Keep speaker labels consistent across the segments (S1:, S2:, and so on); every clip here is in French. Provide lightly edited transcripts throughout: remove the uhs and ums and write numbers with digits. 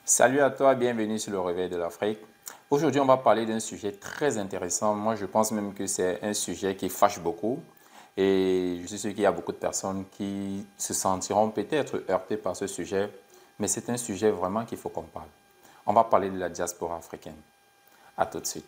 S1: Salut à toi, bienvenue sur le Réveil de l'Afrique. Aujourd'hui, on va parler d'un sujet très intéressant. Moi, je pense même que c'est un sujet qui fâche beaucoup. Et je suis sûr qu'il y a beaucoup de personnes qui se sentiront peut-être heurtées par ce sujet. Mais c'est un sujet vraiment qu'il faut qu'on parle. On va parler de la diaspora africaine. À tout de suite.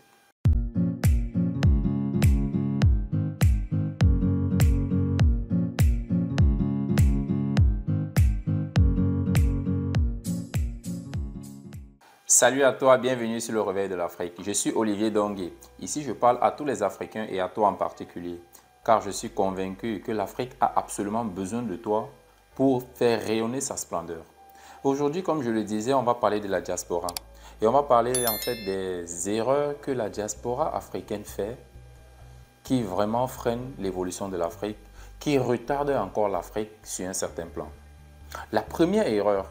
S1: Salut à toi, bienvenue sur le Réveil de l'Afrique. Je suis Olivier Dongué. Ici, je parle à tous les Africains et à toi en particulier, car je suis convaincu que l'Afrique a absolument besoin de toi pour faire rayonner sa splendeur. Aujourd'hui, comme je le disais, on va parler de la diaspora. Et on va parler en fait des erreurs que la diaspora africaine fait qui vraiment freinent l'évolution de l'Afrique, qui retardent encore l'Afrique sur un certain plan. La première erreur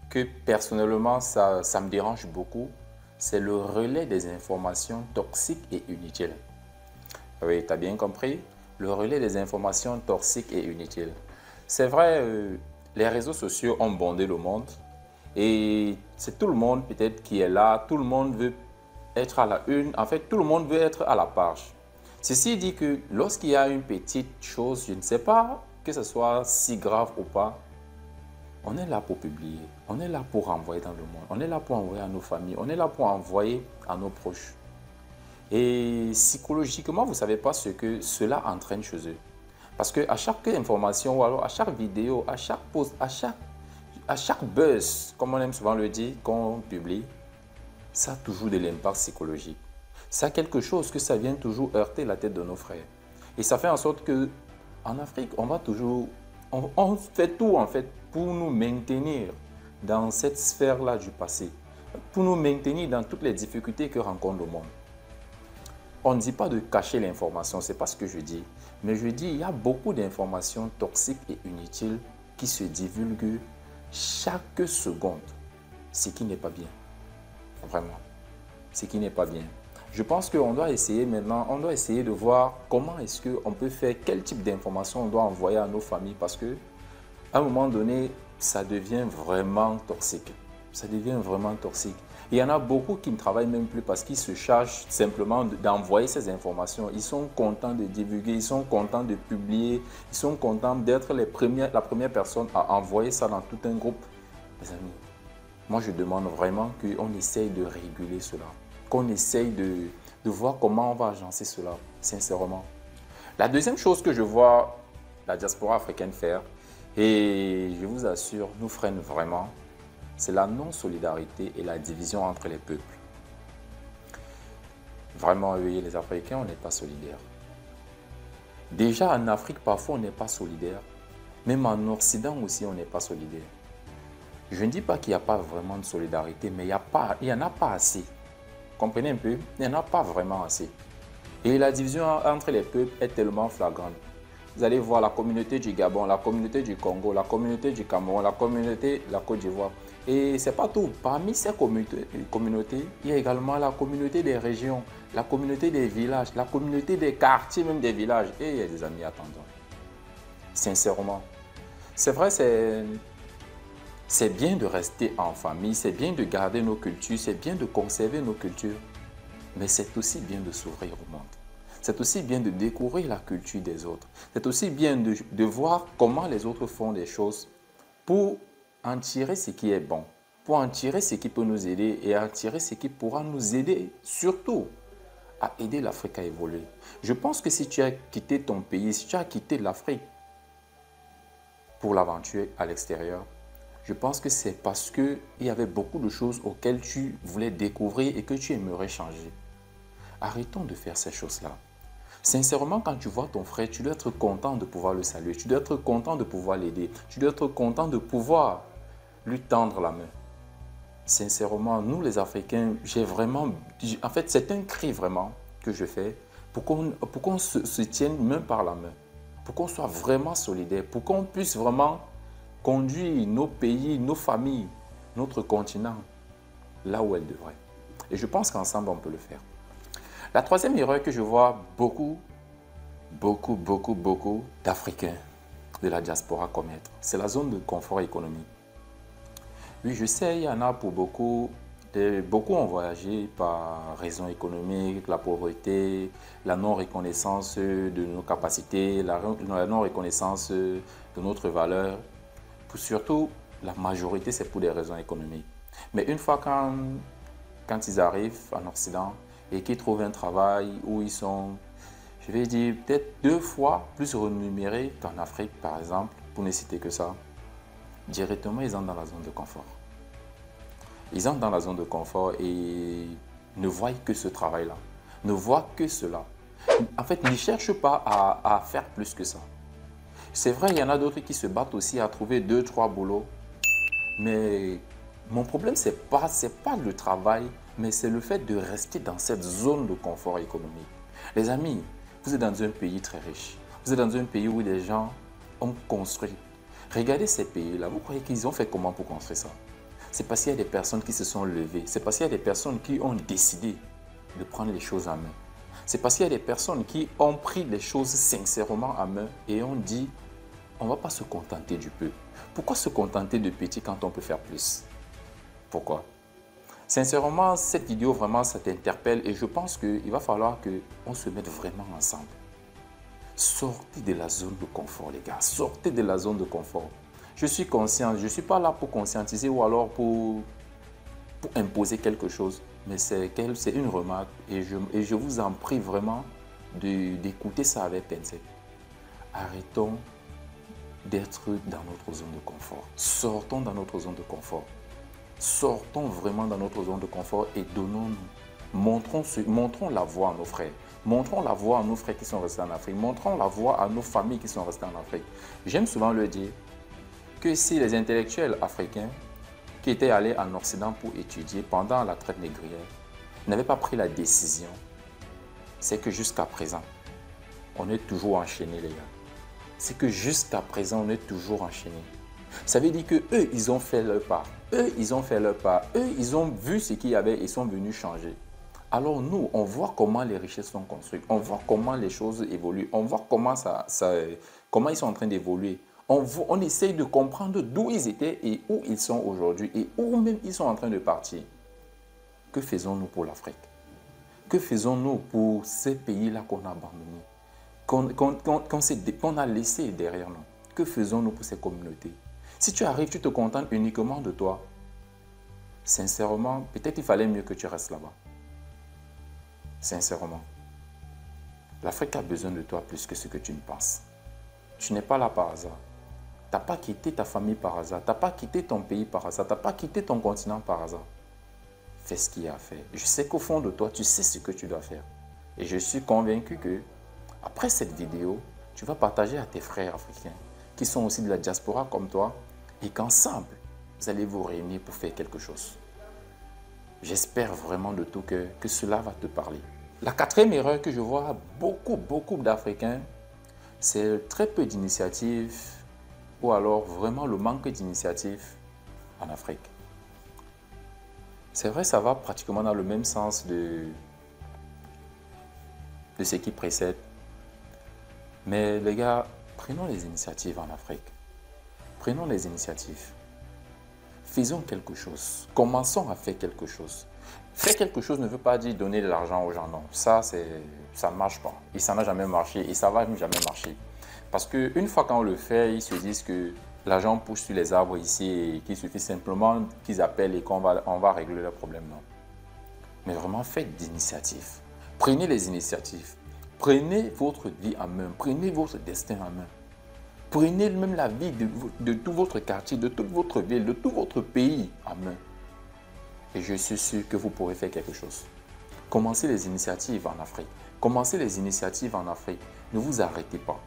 S1: que personnellement ça me dérange beaucoup, c'est le relais des informations toxiques et inutiles. Oui, tu as bien compris, le relais des informations toxiques et inutiles. C'est vrai, les réseaux sociaux ont bondé le monde et c'est tout le monde peut-être qui est là, tout le monde veut être à la une, en fait tout le monde veut être à la page. Ceci dit que lorsqu'il y a une petite chose, je ne sais pas que ce soit si grave ou pas, on est là pour publier, on est là pour envoyer dans le monde, on est là pour envoyer à nos familles, on est là pour envoyer à nos proches. Et psychologiquement, vous ne savez pas ce que cela entraîne chez eux. Parce qu'à chaque information, ou alors à chaque vidéo, à chaque post, à chaque buzz, comme on aime souvent le dire, qu'on publie, ça a toujours de l'impact psychologique. Ça a quelque chose que ça vient toujours heurter la tête de nos frères. Et ça fait en sorte que en Afrique, on va toujours, on fait tout en fait pour nous maintenir dans cette sphère-là du passé, pour nous maintenir dans toutes les difficultés que rencontre le monde. On ne dit pas de cacher l'information, ce n'est pas ce que je dis, mais je dis il y a beaucoup d'informations toxiques et inutiles qui se divulguent chaque seconde, ce qui n'est pas bien, vraiment, ce qui n'est pas bien. Je pense qu'on doit essayer maintenant, on doit essayer de voir comment est-ce qu'on peut faire, quel type d'informations on doit envoyer à nos familles parce que à un moment donné, ça devient vraiment toxique. Ça devient vraiment toxique. Il y en a beaucoup qui ne travaillent même plus parce qu'ils se chargent simplement d'envoyer ces informations. Ils sont contents de divulguer, ils sont contents de publier, ils sont contents d'être la première personne à envoyer ça dans tout un groupe. Mes amis, moi je demande vraiment qu'on essaye de réguler cela, qu'on essaye de voir comment on va agencer cela, sincèrement. La deuxième chose que je vois la diaspora africaine faire, et je vous assure, nous freine vraiment, c'est la non-solidarité et la division entre les peuples. Vraiment, oui, les Africains, on n'est pas solidaires. Déjà en Afrique, parfois, on n'est pas solidaire. Même en Occident aussi, on n'est pas solidaire. Je ne dis pas qu'il n'y a pas vraiment de solidarité, mais il n'y en a pas assez. Comprenez un peu? Il n'y en a pas vraiment assez. Et la division entre les peuples est tellement flagrante. Vous allez voir la communauté du Gabon, la communauté du Congo, la communauté du Cameroun, la communauté de la Côte d'Ivoire. Et c'est pas tout. Parmi ces communautés, il y a également la communauté des régions, la communauté des villages, la communauté des quartiers, même des villages. Et il y a des amis attendants. Sincèrement. C'est vrai, c'est bien de rester en famille, c'est bien de garder nos cultures, c'est bien de conserver nos cultures. Mais c'est aussi bien de s'ouvrir au monde. C'est aussi bien de découvrir la culture des autres. C'est aussi bien de voir comment les autres font des choses pour en tirer ce qui est bon, pour en tirer ce qui peut nous aider et en tirer ce qui pourra nous aider surtout à aider l'Afrique à évoluer. Je pense que si tu as quitté ton pays, si tu as quitté l'Afrique pour l'aventure à l'extérieur, je pense que c'est parce qu'il y avait beaucoup de choses auxquelles tu voulais découvrir et que tu aimerais changer. Arrêtons de faire ces choses-là. Sincèrement, quand tu vois ton frère, tu dois être content de pouvoir le saluer, tu dois être content de pouvoir l'aider, tu dois être content de pouvoir lui tendre la main. Sincèrement, nous les Africains, en fait, c'est un cri vraiment que je fais pour qu'on se tienne main par la main, pour qu'on soit vraiment solidaires, pour qu'on puisse vraiment conduire nos pays, nos familles, notre continent là où elle devrait. Et je pense qu'ensemble, on peut le faire. La troisième erreur que je vois beaucoup d'Africains de la diaspora commettre, c'est la zone de confort économique. Oui, je sais, il y en a pour beaucoup. Beaucoup ont voyagé par raison économique, la pauvreté, la non-reconnaissance de nos capacités, la non-reconnaissance de notre valeur. Surtout, la majorité, c'est pour des raisons économiques. Mais une fois quand ils arrivent en Occident et qu'ils trouvent un travail où ils sont, je vais dire, peut-être 2 fois plus rémunérés qu'en Afrique, par exemple, pour ne citer que ça, directement, ils entrent dans la zone de confort. Ils entrent dans la zone de confort et ne voient que ce travail-là, ne voient que cela. En fait, ils ne cherchent pas à faire plus que ça. C'est vrai, il y en a d'autres qui se battent aussi à trouver 2, 3 boulots. Mais mon problème, ce n'est pas le travail, mais c'est le fait de rester dans cette zone de confort économique. Les amis, vous êtes dans un pays très riche. Vous êtes dans un pays où les gens ont construit. Regardez ces pays-là, vous croyez qu'ils ont fait comment pour construire ça? C'est parce qu'il y a des personnes qui se sont levées. C'est parce qu'il y a des personnes qui ont décidé de prendre les choses en main. C'est parce qu'il y a des personnes qui ont pris les choses sincèrement en main et ont dit, on ne va pas se contenter du peu. Pourquoi se contenter de petit quand on peut faire plus? Pourquoi? Sincèrement, cette vidéo, vraiment, ça t'interpelle et je pense qu'il va falloir qu'on se mette vraiment ensemble. Sortez de la zone de confort, les gars. Sortez de la zone de confort. Je suis conscient, je ne suis pas là pour conscientiser ou alors pour imposer quelque chose, mais c'est une remarque et je vous en prie vraiment d'écouter ça avec pincette. Arrêtons d'être dans notre zone de confort. Sortons dans notre zone de confort. Sortons vraiment dans notre zone de confort et donnons-nous. Montrons la voie à nos frères. Montrons la voie à nos frères qui sont restés en Afrique. Montrons la voie à nos familles qui sont restées en Afrique. J'aime souvent le dire que si les intellectuels africains qui étaient allés en Occident pour étudier pendant la traite négrière n'avaient pas pris la décision, c'est que jusqu'à présent, on est toujours enchaînés, les gars. C'est que jusqu'à présent, on est toujours enchaînés. Ça veut dire qu'eux, ils ont fait leur part. Eux, ils ont fait leur part. Eux, ils ont vu ce qu'il y avait et sont venus changer. Alors nous, on voit comment les richesses sont construites. On voit comment les choses évoluent. On voit comment ils sont en train d'évoluer. On essaye de comprendre d'où ils étaient et où ils sont aujourd'hui et où même ils sont en train de partir. Que faisons-nous pour l'Afrique? Que faisons-nous pour ces pays-là qu'on a abandonnés, qu'on a laissés derrière nous? Que faisons-nous pour ces communautés? Si tu arrives, tu te contentes uniquement de toi. Sincèrement, peut-être il fallait mieux que tu restes là-bas. Sincèrement. L'Afrique a besoin de toi plus que ce que tu ne penses. Tu n'es pas là par hasard. Tu n'as pas quitté ta famille par hasard. Tu n'as pas quitté ton pays par hasard. Tu n'as pas quitté ton continent par hasard. Fais ce qu'il y a à faire. Je sais qu'au fond de toi, tu sais ce que tu dois faire. Et je suis convaincu que, après cette vidéo, tu vas partager à tes frères africains qui sont aussi de la diaspora comme toi et qu'ensemble, vous allez vous réunir pour faire quelque chose. J'espère vraiment de tout cœur que cela va te parler. La quatrième erreur que je vois beaucoup d'Africains, c'est très peu d'initiatives ou alors vraiment le manque d'initiatives en Afrique. C'est vrai, ça va pratiquement dans le même sens de ce qui précède. Mais les gars, prenons les initiatives en Afrique. Prenons les initiatives. Faisons quelque chose. Commençons à faire quelque chose. Faire quelque chose ne veut pas dire donner de l'argent aux gens, non. Ça ne marche pas. Et ça n'a jamais marché et ça ne va jamais marcher. Parce qu'une fois qu'on le fait, ils se disent que l'argent pousse sur les arbres ici et qu'il suffit simplement qu'ils appellent et on va régler le problème, non. Mais vraiment, faites des initiatives. Prenez les initiatives. Prenez votre vie en main. Prenez votre destin en main. Prenez même la vie de tout votre quartier, de toute votre ville, de tout votre pays en main. Et je suis sûr que vous pourrez faire quelque chose. Commencez les initiatives en Afrique. Commencez les initiatives en Afrique. Ne vous arrêtez pas.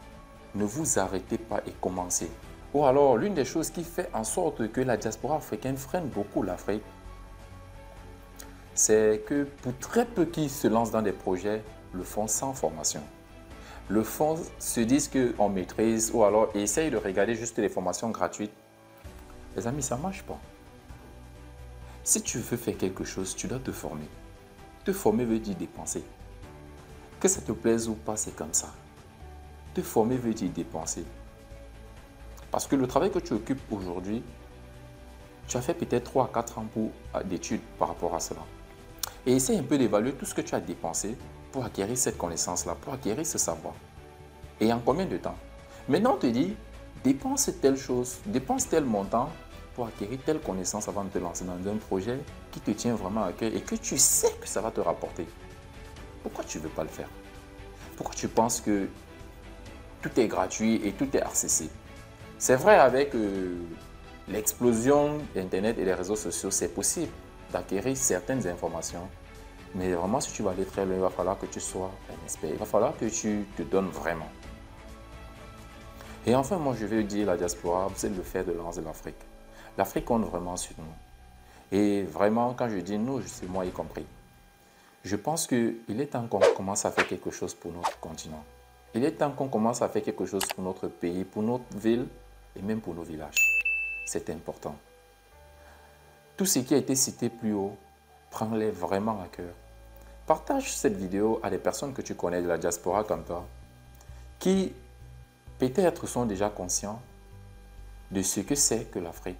S1: Ne vous arrêtez pas et commencez. Ou alors, l'une des choses qui fait en sorte que la diaspora africaine freine beaucoup l'Afrique, c'est que pour très peu qui se lancent dans des projets, le font sans formation. Le font, se disent qu'on maîtrise ou alors essayent de regarder juste les formations gratuites. Les amis, ça ne marche pas. Si tu veux faire quelque chose, tu dois te former. Te former veut dire dépenser. Que ça te plaise ou pas, c'est comme ça. Te former veut dire dépenser. Parce que le travail que tu occupes aujourd'hui, Tu as fait peut-être 3 à 4 ans d'études par rapport à cela. Et essaie un peu d'évaluer tout ce que tu as dépensé pour acquérir cette connaissance-là, pour acquérir ce savoir. Et en combien de temps? Maintenant, on te dit, dépense telle chose, dépense tel montant pour acquérir telle connaissance avant de te lancer dans un projet qui te tient vraiment à cœur et que tu sais que ça va te rapporter. Pourquoi tu ne veux pas le faire? Pourquoi tu penses que tout est gratuit et tout est accessible? C'est vrai, avec l'explosion d'Internet et des réseaux sociaux, c'est possible d'acquérir certaines informations. Mais vraiment, si tu vas aller très loin, il va falloir que tu sois un expert. Il va falloir que tu te donnes vraiment. Et enfin, moi, je veux dire, la diaspora, c'est le fer de lance de l'Afrique. L'Afrique compte vraiment sur nous. Et vraiment, quand je dis nous, c'est moi y compris. Je pense qu'il est temps qu'on commence à faire quelque chose pour notre continent. Il est temps qu'on commence à faire quelque chose pour notre pays, pour notre ville et même pour nos villages. C'est important. Tout ce qui a été cité plus haut, prends-les vraiment à cœur. Partage cette vidéo à des personnes que tu connais de la diaspora comme toi, qui peut-être sont déjà conscients de ce que c'est que l'Afrique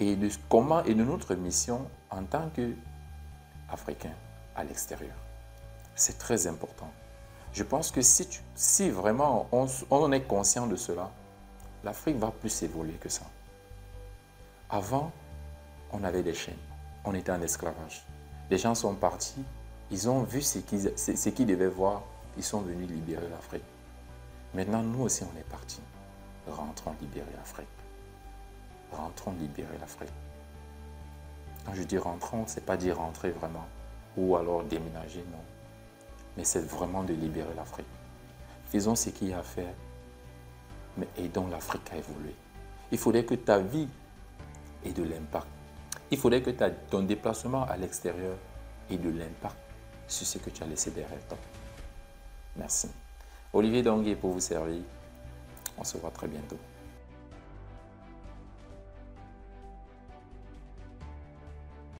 S1: et de comment et de notre mission en tant qu'Africains à l'extérieur. C'est très important. Je pense que si vraiment on est conscient de cela, l'Afrique va plus évoluer que ça. Avant, on avait des chaînes, on était en esclavage. Les gens sont partis, ils ont vu ce qu'ils devaient voir, ils sont venus libérer l'Afrique. Maintenant, nous aussi, on est partis. Rentrons libérer l'Afrique. Rentrons libérer l'Afrique. Quand je dis rentrons, ce n'est pas dire rentrer vraiment, ou alors déménager, non. Mais c'est vraiment de libérer l'Afrique. Faisons ce qu'il y a à faire, mais aidons l'Afrique à évoluer. Il faudrait que ta vie ait de l'impact. Il faudrait que ton déplacement à l'extérieur ait de l'impact sur ce que tu as laissé derrière toi. Merci. Olivier Dongui pour vous servir. On se voit très bientôt.